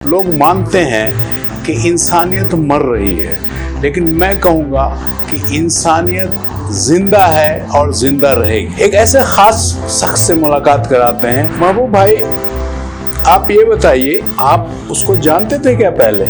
लोग मानते हैं कि इंसानियत मर रही है, लेकिन मैं कहूँगा कि इंसानियत जिंदा है और जिंदा रहेगी। एक ऐसे खास शख्स से मुलाकात कराते हैं। महबूब भाई, आप ये बताइए, आप उसको जानते थे क्या पहले?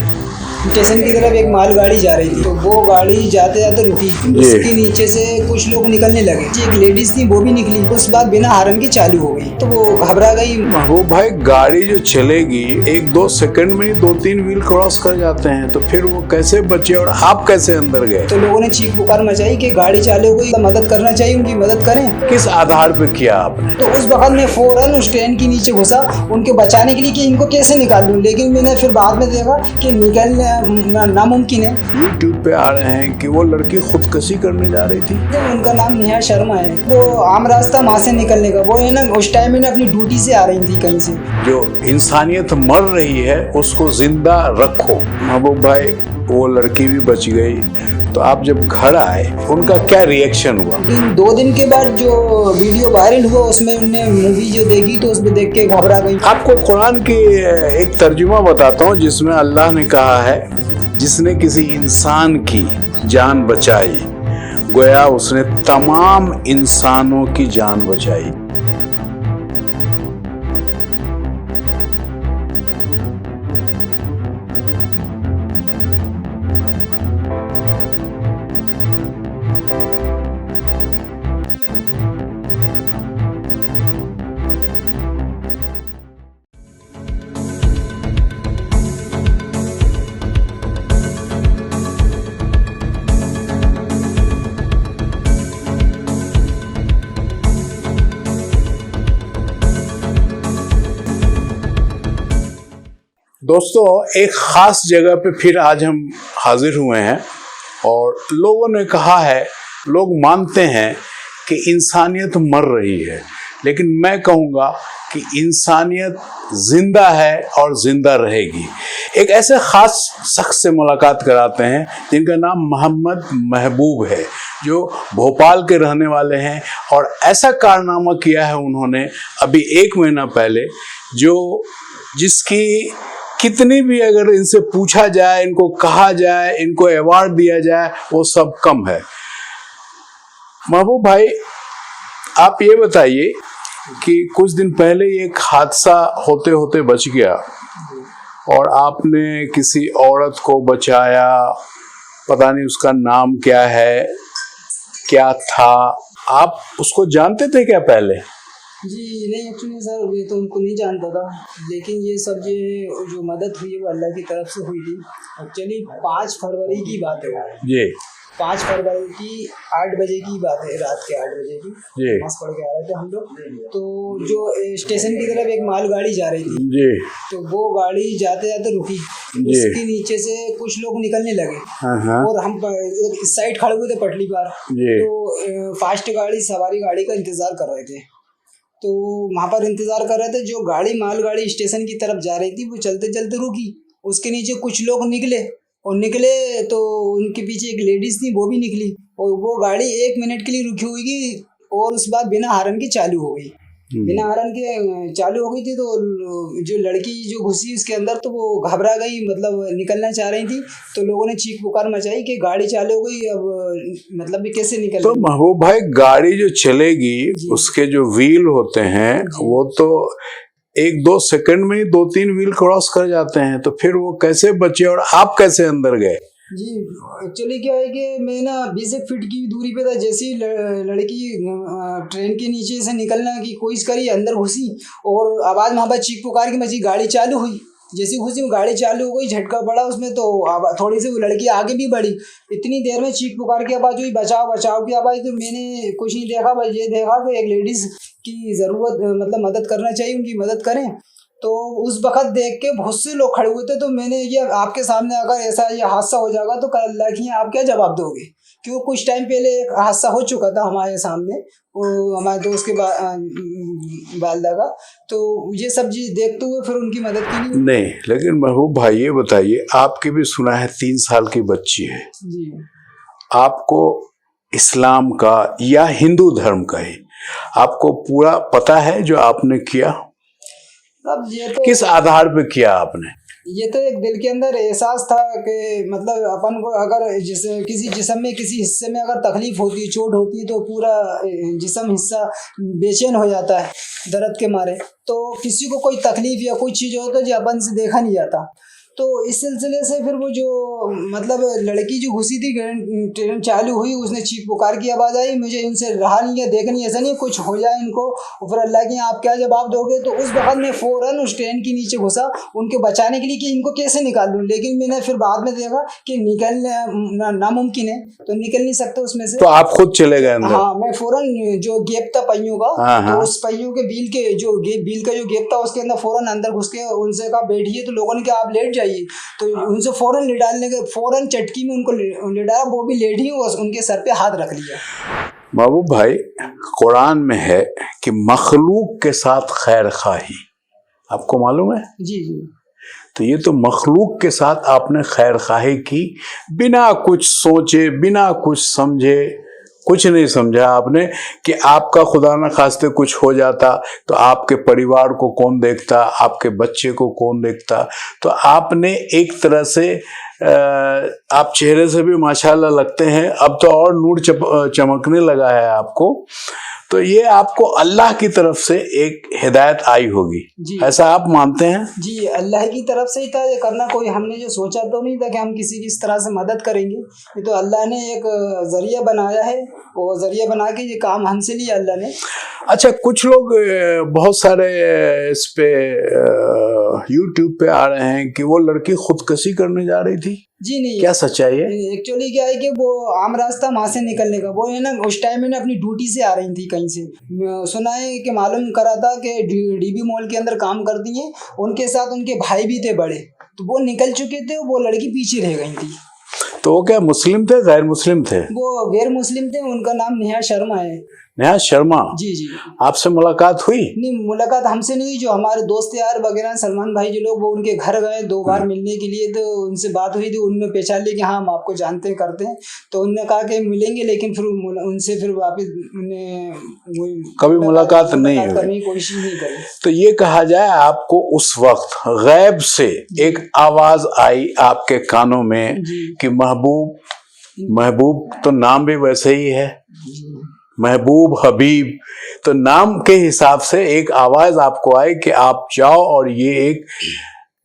स्टेशन की तरफ एक मालगाड़ी जा रही थी, तो वो गाड़ी जाते जाते रुकी। उसके नीचे से कुछ लोग निकलने लगे। एक लेडीज थी, वो भी निकली। उस बाद बिना हॉर्न की चालू हो गई, तो वो घबरा गई। महबूब भाई, गाड़ी जो चलेगी 1-2 सेकंड में ही 2-3 व्हील क्रॉस कर जाते हैं, तो फिर वो कैसे बचे और आप कैसे अंदर गए? तो लोगों ने चीख पुकार मचाई कि गाड़ी चालू हो गई, मदद करना चाहिए, उनकी मदद करें। किस आधार पे किया आपने? तो उस वक्त में फौरन उस ट्रेन के नीचे घुसा उनको बचाने के लिए कि इनको कैसे निकाल लूं। लेकिन मैंने फिर बाद में देखा कि निकलना नामुमकिन है। यूट्यूब पे आ रहे हैं कि वो लड़की खुदकुशी करने जा रही थी। उनका नाम नेहा शर्मा है। वो आम रास्ता वहाँ से निकलने का, वो है ना उस टाइम में अपनी ड्यूटी से आ रही थी कहीं से। जो इंसानियत मर रही है उसको जिंदा रखो। महबूब भाई, वो लड़की भी बच गई। तो आप जब घर आए, उनका क्या रिएक्शन हुआ? 2 दिन के बाद जो वीडियो वायरल हुआ, उसमें उन्होंने मूवी जो देखी तो उसमें देख के घबरा गई। आपको कुरान की एक तर्जुमा बताता हूँ, जिसमें अल्लाह ने कहा है, जिसने किसी इंसान की जान बचाई, गोया उसने तमाम इंसानों की जान बचाई। दोस्तों, एक खास जगह पे फिर आज हम हाजिर हुए हैं और लोगों ने कहा है, लोग मानते हैं कि इंसानियत मर रही है, लेकिन मैं कहूँगा कि इंसानियत जिंदा है और जिंदा रहेगी। एक ऐसे खास शख्स से मुलाकात कराते हैं जिनका नाम मोहम्मद महबूब है, जो भोपाल के रहने वाले हैं और ऐसा कारनामा किया है उन्होंने अभी 1 महीना पहले, जो जिसकी कितनी भी अगर इनसे पूछा जाए, इनको कहा जाए, इनको अवार्ड दिया जाए, वो सब कम है। महबूब भाई, आप ये बताइए कि कुछ दिन पहले एक हादसा होते होते बच गया और आपने किसी औरत को बचाया, पता नहीं उसका नाम क्या है, क्या था, आप उसको जानते थे क्या पहले? जी नहीं, एक्चुअली सर ये तो उनको नहीं जानता था, लेकिन ये सब जो मदद हुई है वो अल्लाह की तरफ से हुई थी। एक्चुअली 5 फरवरी की बात है जी। 5 फरवरी की 8 बजे की बात है, रात के 8 बजे की। नमाज पढ़ के आ रहे थे हम लोग, तो जो स्टेशन की तरफ एक मालगाड़ी जा रही थी जी, तो वो गाड़ी जाते जाते रुकी। उसके नीचे से कुछ लोग निकलने लगे और हम इस साइड खड़े हुए थे पटली पर। तो फास्ट गाड़ी, सवारी गाड़ी का इंतजार कर रहे थे, तो वहाँ पर इंतजार कर रहे थे। जो गाड़ी मालगाड़ी स्टेशन की तरफ जा रही थी वो चलते चलते रुकी। उसके नीचे कुछ लोग निकले तो उनके पीछे एक लेडीज थी, वो भी निकली और वो गाड़ी 1 मिनट के लिए रुकी हुई थी और उस बाद बिना हॉर्न की चालू हो गई। बिना हॉर्न के चालू हो गई थी, तो जो लड़की जो घुसी उसके अंदर, तो वो घबरा गई, मतलब निकलना चाह रही थी। तो लोगों ने चीख पुकार मचाई कि गाड़ी चालू हो गई, अब मतलब भी कैसे निकल। तो महबूब भाई, गाड़ी जो चलेगी उसके जो व्हील होते हैं वो तो 1-2 सेकंड में ही 2-3 व्हील क्रॉस कर जाते हैं, तो फिर वो कैसे बचे और आप कैसे अंदर गए? जी एक्चुअली क्या है कि मैं ना 20 फीट की दूरी पे था। जैसे ही लड़की ट्रेन के नीचे से निकलने की कोशिश करी, अंदर घुसी और आवाज़ वहाँ पर चीख पुकार की मची। गाड़ी चालू हुई, जैसे घुसी गाड़ी चालू हो गई, झटका पड़ा उसमें, तो थोड़ी सी वो लड़की आगे भी बढ़ी। इतनी देर में चीख पुकार की आवाज़ हुई, बचाओ बचाओ की आवाज़। तो मैंने कुछ नहीं देखा, बस ये देखा कि एक लेडीज़ की ज़रूरत, मतलब मदद करना चाहिए, उनकी मदद करें। तो उस वक्त देख के बहुत से लोग खड़े हुए थे। तो मैंने ये आपके सामने, अगर ऐसा ये हादसा हो जाएगा तो कल अल्लाह की आप क्या जवाब दोगे? क्यों कुछ टाइम पहले एक हादसा हो चुका था हमारे सामने, वो हमारे दोस्त के वालदा का। तो ये सब चीज़ देखते हुए फिर उनकी मदद की नहीं। लेकिन महबूब भाई, ये बताइए, आपकी भी सुना है 3 साल की बच्ची है जी, आपको इस्लाम का या हिंदू धर्म का ही आपको पूरा पता है जो आपने किया? अब ये तो किस आधार पे किया आपने? ये तो एक दिल के अंदर एहसास था कि मतलब अपन को अगर किसी जिस्म में किसी हिस्से में अगर तकलीफ होती है, चोट होती है, तो पूरा जिस्म हिस्सा बेचैन हो जाता है दर्द के मारे। तो किसी को कोई तकलीफ या कोई चीज़ हो तो जो अपन से देखा नहीं जाता। तो इस सिलसिले से फिर वो जो मतलब लड़की जो घुसी थी, ट्रेन चालू हुई, उसने चीख पुकार की आवाज़ आई, मुझे इनसे रहा नहीं है, देखनी ऐसा नहीं कुछ हो जाए इनको, और फिर अल्लाह की आप क्या जवाब दोगे। तो उस वक्त मैं फ़ौरन उस ट्रेन के नीचे घुसा उनके बचाने के लिए कि इनको कैसे निकाल लूँ। लेकिन मैंने फिर बाद में देखा कि निकलने नामुमकिन है, तो निकल नहीं सकते उसमें से। तो आप खुद चले गए अंदर? हाँ, मैं फ़ौरन जो गेप था पहियों का, तो उस पहियों के बील का जो गेप था उसके अंदर फ़ौरन अंदर घुस के उनसे कहा बैठिए। तो लोगों ने कहा आप लेट जाइए, तो उनसे फ़ौरन लेटाने के फ़ौरन चटकी में उनको लेटाया, वो भी लेट ही उनके सर पे हाथ रख लिया। महबूब भाई, कुरान में है कि मखलूक के साथ खैर खाही, आपको मालूम है? जी जी। तो ये तो मखलूक के साथ आपने खैर खाही की, बिना कुछ सोचे, बिना कुछ समझे, कुछ नहीं समझा आपने कि आपका खुदा न खास्ते कुछ हो जाता तो आपके परिवार को कौन देखता, आपके बच्चे को कौन देखता। तो आपने एक तरह से आप चेहरे से भी माशाल्लाह लगते हैं, अब तो और नूर चमकने लगा है आपको। तो ये आपको अल्लाह की तरफ से एक हिदायत आई होगी, ऐसा आप मानते हैं? जी, अल्लाह की तरफ से ही था ये करना, कोई हमने जो सोचा तो नहीं था कि हम किसी की इस तरह से मदद करेंगे। ये तो अल्लाह ने एक जरिया बनाया है, और जरिया बना के ये काम हमसे लिया अल्लाह ने। अच्छा, कुछ लोग बहुत सारे इस पे YouTube पे आ रहे हैं कि वो लड़की खुदकुशी करने जा रही थी। जी नहीं, क्या सच्चाई है? एक्चुअली क्या है कि वो आम रास्ता वहाँ से निकलने का, वो है ना उस टाइम में अपनी ड्यूटी से आ रही थी कहीं से। सुना है कि मालूम करा था कि DB मॉल के अंदर काम करती हैं, उनके साथ उनके भाई भी थे बड़े, तो वो निकल चुके थे, वो लड़की पीछे रह गई थी। तो वो क्या मुस्लिम थे, गैर मुस्लिम थे? वो गैर मुस्लिम थे, उनका नाम नेहा शर्मा है। नेहा शर्मा? जी जी। आपसे मुलाकात हुई? नहीं, मुलाकात हमसे नहीं हुई, जो हमारे दोस्त यार वगैरह सलमान भाई जो लोग, वो उनके घर गए 2 बार मिलने के लिए, तो उनसे बात हुई थी, उन्होंने पहचान लिया कि हाँ हम आपको जानते हैं करते हैं। तो उन्होंने कहा कि मिलेंगे, लेकिन फिर उनसे फिर वापस उन्हें कभी मुलाकात नहीं हुई, करने की कोशिश नहीं करी। तो ये कहा जाए आपको उस वक्त गैब से एक आवाज आई आपके कानों में कि महबूब तो नाम भी वैसे ही है, महबूब हबीब, तो नाम के हिसाब से एक आवाज आपको आई कि आप जाओ और ये एक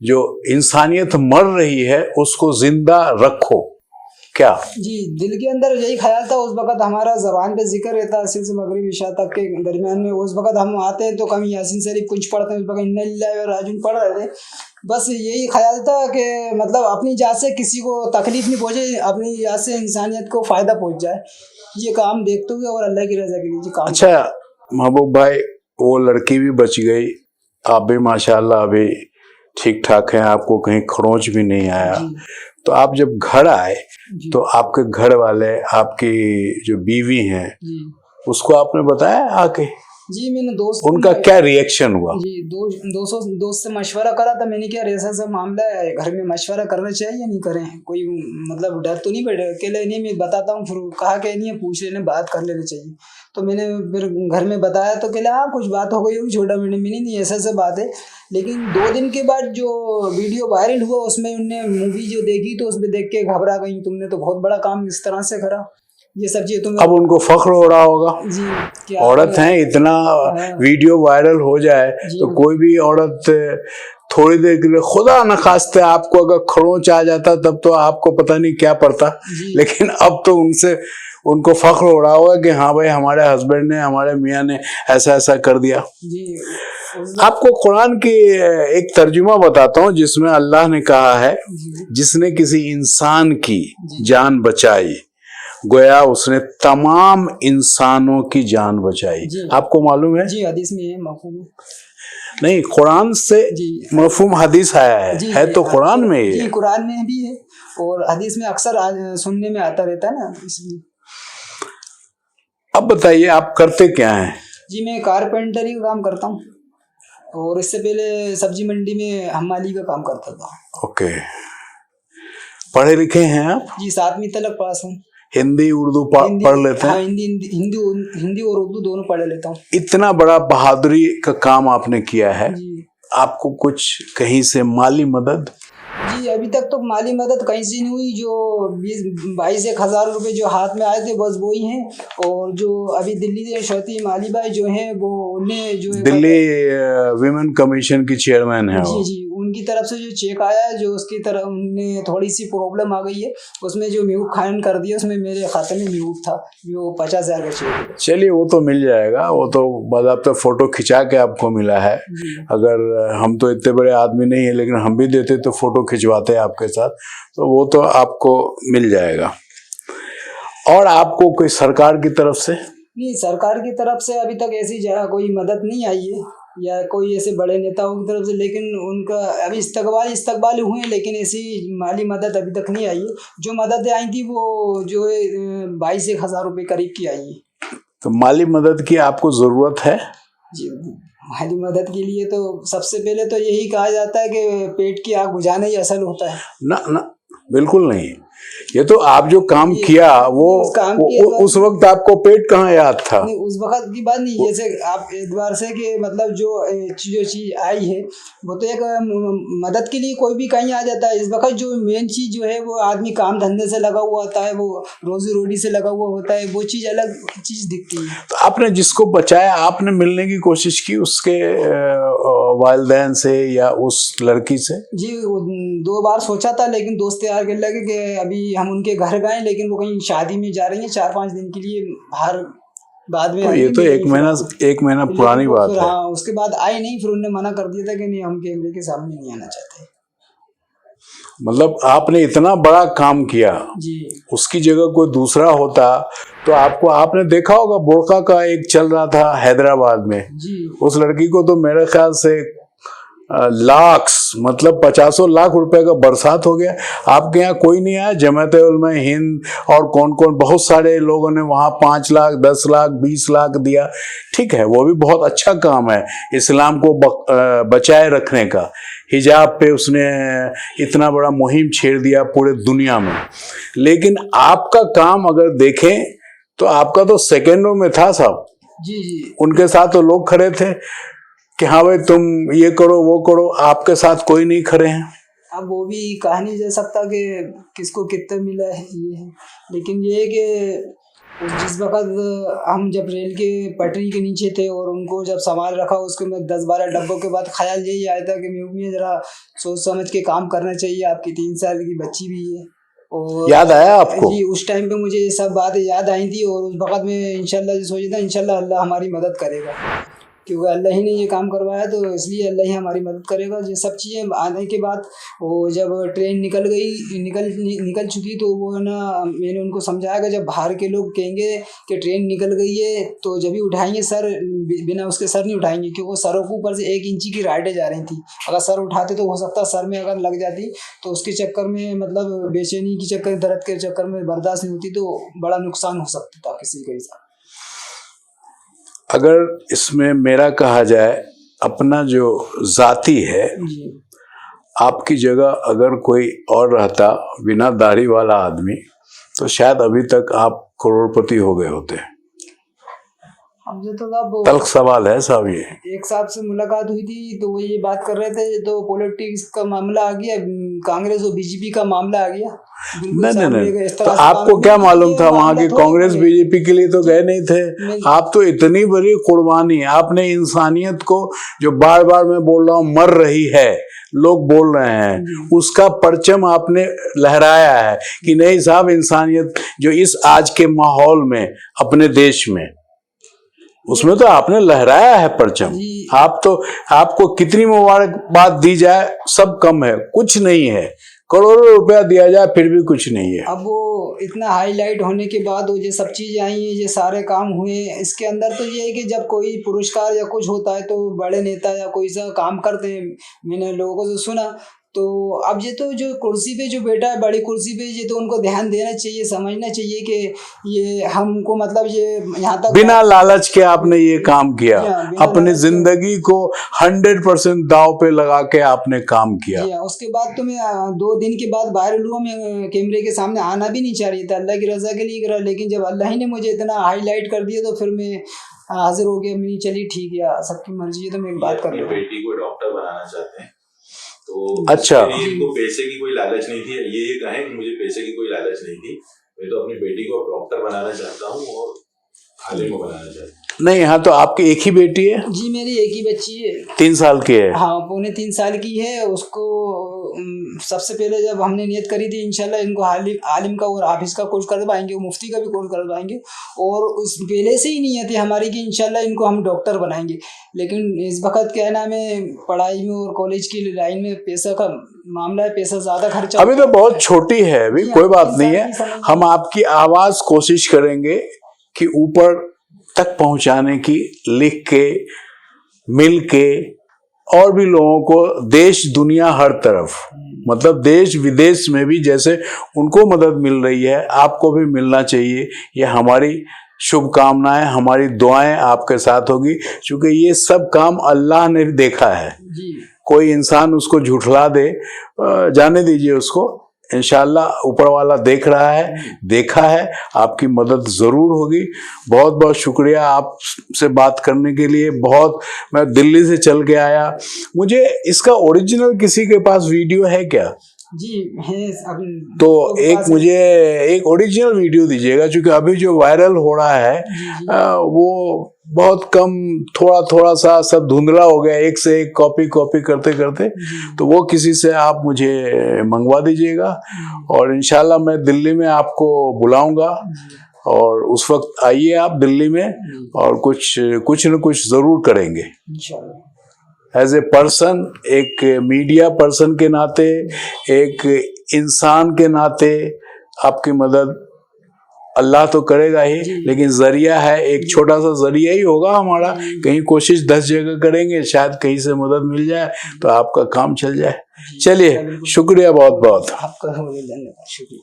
जो इंसानियत मर रही है उसको जिंदा रखो। क्या? जी, दिल के अंदर यही ख्याल था। उस वक्त हमारा ज़बान पे जिक्र रहता है सिलसिले मगरिब इशा तक के दरमियान में। उस वक्त हम आते हैं तो कभी यासीन शरीफ कुछ पढ़ते हैं, उस वक्त इन्ना लिल्लाहि व राजिऊन पढ़ रहे थे। बस यही ख्याल था कि मतलब अपनी जात से किसी को तकलीफ नहीं पहुँचे, अपनी जात से इंसानियत को फ़ायदा पहुँच जाए, ये काम देखते हुए और अल्लाह की रज़ा के लिए काम। अच्छा महबूब भाई, वो लड़की भी बच गई, आप भी माशाल्लाह अभी ठीक ठाक हैं, आपको कहीं खरोंच भी नहीं आया। तो आप जब घर आए तो आपके घर वाले, आपकी जो बीवी हैं, उसको आपने बताया आके? जी, मैंने दोस्त, उनका क्या रिएक्शन हुआ? जी, दोस्त से मशवरा करा था मैंने, क्या ऐसा सब मामला है, घर में मशवरा करना चाहिए या नहीं करें, कोई मतलब डर तो नहीं बैठे, अकेले नहीं मैं बताता हूँ। फिर कहा कि नहीं पूछ लेने, बात कर लेना चाहिए। तो मैंने फिर घर में बताया तो कहला हाँ कुछ बात हो गई होगी छोटा मैंने नहीं ऐसा बात है। लेकिन 2 दिन के बाद जो वीडियो वायरल हुआ उसमें उनने मूवी जो देखी तो उसमें देख के घबरा गई, तुमने तो बहुत बड़ा काम इस तरह से करा, ये सब चीज़ तुम्हें। अब उनको फख्र हो रहा होगा जी, औरत हैं, इतना वीडियो वायरल हो जाए तो कोई भी औरत थोड़ी देर के लिए, खुदा न खास्ते आपको अगर खरोंच आ जाता तब तो आपको पता नहीं क्या पड़ता, लेकिन अब तो उनको फख्र हो रहा होगा कि हाँ भाई हमारे हस्बैंड ने, हमारे मियाँ ने ऐसा ऐसा कर दिया जी। आपको कुरान की एक तर्जुमा बताता हूँ जिसमें अल्लाह ने कहा है, जिसने किसी इंसान की जान बचाई गोया उसने तमाम इंसानों की जान बचाई। आपको मालूम है? जी, हदीस में है, मफ़हूम है। नहीं, कुरान से मफ़हूम हदीस आया है तो कुरान में ही है। कुरान में भी है और हदीस में अक्सर सुनने में आता रहता है ना, इसलिए। अब बताइए आप करते क्या हैं? जी, मैं कारपेंटरी का काम करता हूँ और इससे पहले सब्जी मंडी में हमाली का काम करता था। ओके, पढ़े लिखे हैं आप? जी, 7वीं तक पास हूँ। हिंदी उर्दू पढ़ लेते हैं? हाँ, हिंदी और उर्दू दोनों पढ़ लेता हूँ। इतना बड़ा बहादुरी का काम आपने किया है, आपको कुछ कहीं से माली मदद? जी अभी तक तो माली मदद कहीं से नहीं हुई। जो 22-1 हज़ार रुपये जो हाथ में आए थे बस वो ही हैं। और जो अभी दिल्ली से श्रुति मालीबाई जो हैं वो उन्हें जो दिल्ली विमेन कमीशन की चेयरमैन है वो। जी उनकी तरफ से जो चेक आया है जो उसकी तरफ उन्हें थोड़ी सी प्रॉब्लम आ गई है, उसमें जो म्यूट खान कर दिया उसमें मेरे खाते में म्यूट था जो 50,000 का चेक है। चलिए वो तो मिल जाएगा, वो तो बाकायदा फोटो खिंचा के आपको मिला है। अगर हम तो इतने बड़े आदमी नहीं है, लेकिन हम भी देते तो फोटो खिंचवाते आपके साथ, तो वो तो आपको मिल जाएगा। और आपको कोई सरकार की तरफ से? नहीं, सरकार की तरफ से अभी तक ऐसी जगह कोई मदद नहीं आई है या कोई ऐसे बड़े नेताओं की तरफ से, लेकिन उनका अभी इस्तकबाल हुए हैं, लेकिन ऐसी माली मदद अभी तक नहीं आई है। जो मदद आई थी वो जो है 22-1 हज़ार रुपये करीब की आई है। तो माली मदद की आपको ज़रूरत है? जी माली मदद के लिए तो सबसे पहले तो यही कहा जाता है कि पेट की आग बुझाना ही असल होता है। ना बिल्कुल नहीं। ये तो आप जो काम किया वो उस वक्त आपको पेट कहाँ याद था? नहीं, उस वक्त की बात नहीं। जैसे आप एक बार से कि मतलब जो चीज़ आई है वो तो एक मदद के लिए कोई भी कहीं आ जाता है। इस वक्त जो मेन चीज़ जो है वो आदमी काम धंधे से लगा हुआ होता है, वो रोजी रोटी से लगा हुआ होता है, वो चीज़ अलग चीज़ दिखती है। तो आपने जिसको बचाया, आपने मिलने की कोशिश की उसके वालिदैन से या उस लड़की से? जी 2 बार सोचा था, लेकिन दोस्त यार के लगे कि अभी हम उनके घर गए, लेकिन वो कहीं शादी में जा रही हैं 4-5 दिन के लिए बाहर, बाद में तो ये तो एक महीना पुरानी बात है। हाँ उसके बाद आई नहीं, फिर उन्होंने मना कर दिया था कि नहीं हम कैमरे के सामने नहीं आना चाहते। मतलब आपने इतना बड़ा काम किया जी, उसकी जगह कोई दूसरा होता तो आपने देखा होगा बुर्का का एक चल रहा था हैदराबाद में जी उस लड़की को तो मेरे ख्याल से मतलब 50 लाख रुपए का बरसात हो गया। आपके यहाँ कोई नहीं आया? जमात उलमा हिंद और कौन कौन, बहुत सारे लोगों ने वहां 5 लाख 10 लाख 20 लाख दिया। ठीक है, वो भी बहुत अच्छा काम है इस्लाम को बचाए रखने का। हिजाब पे उसने इतना बड़ा मुहिम छेड़ दिया पूरे दुनिया में। लेकिन आपका काम अगर देखें तो आपका तो सेकेंडों में था साहब। जी उनके साथ तो लोग खड़े थे कि हाँ भाई तुम ये करो वो करो, आपके साथ कोई नहीं खड़े हैं। अब वो भी कहानी जा सकता कि किसको कितना मिला है ये है, लेकिन ये है कि जिस वक्त हम जब रेल के पटरी के नीचे थे और उनको जब सामान रखा उसके में 10-12 डब्बों के बाद ख्याल यही आया था कि मैं ज़रा सोच समझ के काम करना चाहिए। आपकी 3 साल की बच्ची भी है और याद आया आपको? जी उस टाइम पे मुझे ये सब बातें याद आई थी और उस वक्त में इंशाल्लाह जो सोचा था इंशाल्लाह अल्लाह हमारी मदद करेगा, क्योंकि अल्लाह ही ने ये काम करवाया, तो इसलिए अल्लाह ही हमारी मदद करेगा। ये सब चीज़ें आने के बाद वो जब ट्रेन निकल चुकी तो वो ना मैंने उनको समझाया कि जब बाहर के लोग कहेंगे कि ट्रेन निकल गई है तो जब भी उठाएंगे सर, बिना उसके सर नहीं उठाएंगे, क्योंकि सरों के ऊपर से 1 इंची की राइडें जा रही थी। अगर सर उठाते तो हो सकता सर में अगर लग जाती तो उसके चक्कर में मतलब बेचैनी के चक्कर, दर्द के चक्कर में बर्दाश्त नहीं होती तो बड़ा नुकसान हो सकता था किसी के साथ। अगर इसमें मेरा कहा जाए अपना जो जाती है, आपकी जगह अगर कोई और रहता बिना दाढ़ी वाला आदमी तो शायद अभी तक आप करोड़पति हो गए होते। अब जो तो साहब तल्ख सवाल है साहब। ये एक साहब से मुलाकात हुई थी तो वो ये बात कर रहे थे तो पॉलिटिक्स का मामला आ गया, कांग्रेस और बीजेपी का मामला आ गया। नहीं तो आपको क्या मालूम था वहां की कांग्रेस बीजेपी के लिए तो गए नहीं थे आप। तो इतनी बड़ी कुर्बानी आपने इंसानियत को, जो बार बार मैं बोल रहा हूँ मर रही है, लोग बोल रहे हैं, उसका परचम आपने लहराया है कि नहीं साहब इंसानियत जो इस आज के माहौल में अपने देश में, उसमें तो आपने लहराया है परचम। आप तो, आपको कितनी मुबारकबाद दी जाए सब कम है, कुछ नहीं है। करोड़ों रुपया दिया जाए फिर भी कुछ नहीं है। अब वो इतना हाईलाइट होने के बाद वो ये सब चीज़ें आई हैं, ये सारे काम हुए, इसके अंदर तो ये है कि जब कोई पुरस्कार या कुछ होता है तो बड़े नेता या कोई सा काम करते हैं। मैंने लोगों से सुना तो अब ये तो जो कुर्सी पे जो बैठा है बड़ी कुर्सी पे, ये तो उनको ध्यान देना चाहिए, समझना चाहिए कि ये हमको मतलब ये यहाँ तक बिना लालच के आपने ये काम किया, अपनी जिंदगी को 100% दाव पे लगा के आपने काम किया। उसके बाद तो मैं 2 दिन के बाद वायरल हुआ, मैं कैमरे के सामने आना भी नहीं चाह रही था, अल्लाह की रजा के लिए करा, लेकिन जब अल्लाह ही ने मुझे इतना हाईलाइट कर दिया तो फिर मैं हाजिर हो गया। मैंने चलिए ठीक है सबकी मर्जी है तो मैं एक बात कर लूँ। बेटी को डॉक्टर बनाना चाहते हैं तो अच्छा। इनको पैसे की कोई लालच नहीं थी, ये कहें कि मुझे पैसे की कोई लालच नहीं थी, मैं तो अपनी बेटी को डॉक्टर बनाना चाहता हूँ और आलिम बनाना चाहता हूँ। नहीं, यहाँ तो आपकी एक ही बेटी है? जी मेरी एक ही बच्ची है। 3 साल की है? हाँ 3.25 साल की है। उसको सबसे पहले जब हमने नियत करी थी इंशाल्लाह इनको आलिम का और हाफिज का कोर्स करवाएंगे, मुफ्ती का भी कोर्स करवाएंगे, और उस पहले से ही नियत है हमारी कि इंशाल्लाह इनको हम डॉक्टर बनाएंगे। लेकिन इस वक्त क्या नाम है, पढ़ाई में और कॉलेज की लाइन में पैसा का मामला है, पैसा ज़्यादा खर्चा अभी तो बहुत छोटी है, अभी कोई बात नहीं है। हम आपकी आवाज़ कोशिश करेंगे कि ऊपर तक पहुंचाने की, लिख के, मिल के, और भी लोगों को, देश दुनिया हर तरफ, मतलब देश विदेश में भी जैसे उनको मदद मिल रही है आपको भी मिलना चाहिए। ये हमारी शुभकामनाएं, हमारी दुआएं आपके साथ होगी, क्योंकि ये सब काम अल्लाह ने देखा है। कोई इंसान उसको झुठला दे, जाने दीजिए उसको, इंशाल्लाह ऊपर वाला देख रहा है, देखा है, आपकी मदद जरूर होगी। बहुत बहुत शुक्रिया आपसे बात करने के लिए। बहुत, मैं दिल्ली से चल के आया, मुझे इसका ओरिजिनल किसी के पास वीडियो है क्या? जी है। तो एक मुझे एक ओरिजिनल वीडियो दीजिएगा, क्योंकि अभी जो वायरल हो रहा है वो बहुत कम, थोड़ा थोड़ा सा सब धुंधला हो गया, एक से एक कॉपी करते करते, तो वो किसी से आप मुझे मंगवा दीजिएगा, और इंशाल्लाह मैं दिल्ली में आपको बुलाऊंगा, और उस वक्त आइए आप दिल्ली में, और कुछ न कुछ जरूर करेंगे इंशाल्लाह। एज ए पर्सन, एक मीडिया पर्सन के नाते, एक इंसान के नाते आपकी मदद अल्लाह तो करेगा ही, लेकिन जरिया है, एक छोटा सा जरिया ही होगा हमारा। कहीं कोशिश 10 जगह करेंगे, शायद कहीं से मदद मिल जाए तो आपका काम चल जाए। चलिए, शुक्रिया बहुत बहुत। आपका धन्यवाद, शुक्रिया।